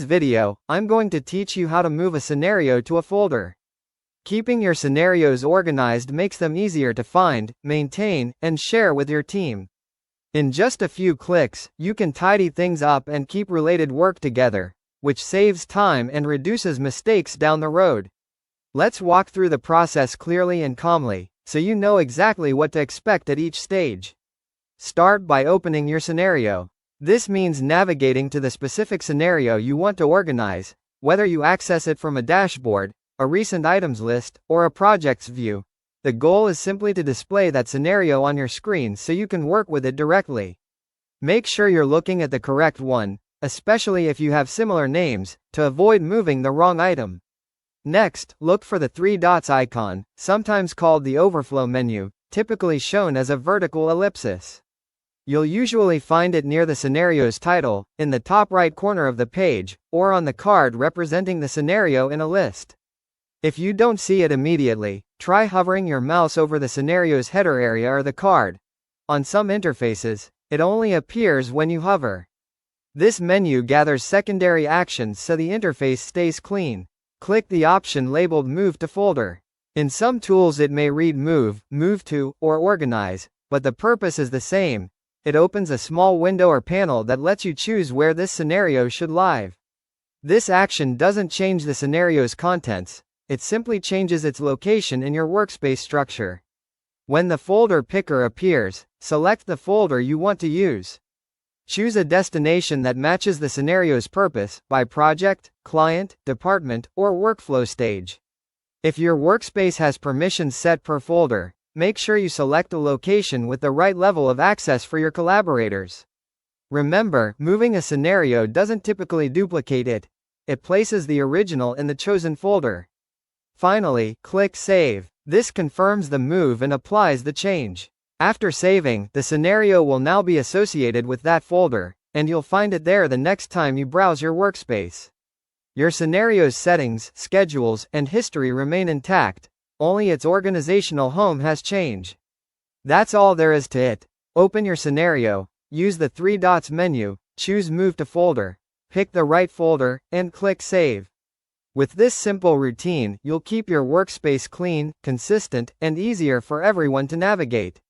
this video, I'm going to teach you how to move a scenario to a folder. Keeping your scenarios organized makes them easier to find, maintain, and share with your team. In just a few clicks, you can tidy things up and keep related work together, which saves time and reduces mistakes down the road. Let's walk through the process clearly and calmly, so you know exactly what to expect at each stage. Start by opening your scenario. This means navigating to the specific scenario you want to organize, whether you access it from a dashboard, a recent items list, or a projects view. The goal is simply to display that scenario on your screen so you can work with it directly. Make sure you're looking at the correct one, especially if you have similar names, to avoid moving the wrong item. Next, look for the three dots icon, sometimes called the overflow menu, typically shown as a vertical ellipsis. You'll usually find it near the scenario's title, in the top right corner of the page, or on the card representing the scenario in a list. If you don't see it immediately, try hovering your mouse over the scenario's header area or the card. On some interfaces, it only appears when you hover. This menu gathers secondary actions so the interface stays clean. Click the option labeled Move to Folder. In some tools it may read Move, Move to, or Organize, but the purpose is the same. It opens a small window or panel that lets you choose where this scenario should live. This action doesn't change the scenario's contents, it simply changes its location in your workspace structure. When the folder picker appears, select the folder you want to use. Choose a destination that matches the scenario's purpose, by project, client, department, or workflow stage. If your workspace has permissions set per folder, make sure you select a location with the right level of access for your collaborators. Remember, moving a scenario doesn't typically duplicate it. It places the original in the chosen folder. Finally, click Save. This confirms the move and applies the change. After saving, the scenario will now be associated with that folder, and you'll find it there the next time you browse your workspace. Your scenario's settings, schedules, and history remain intact. Only its organizational home has changed. That's all there is to it. Open your scenario, use the three dots menu, choose Move to Folder, pick the right folder, and click Save. With this simple routine, you'll keep your workspace clean, consistent, and easier for everyone to navigate.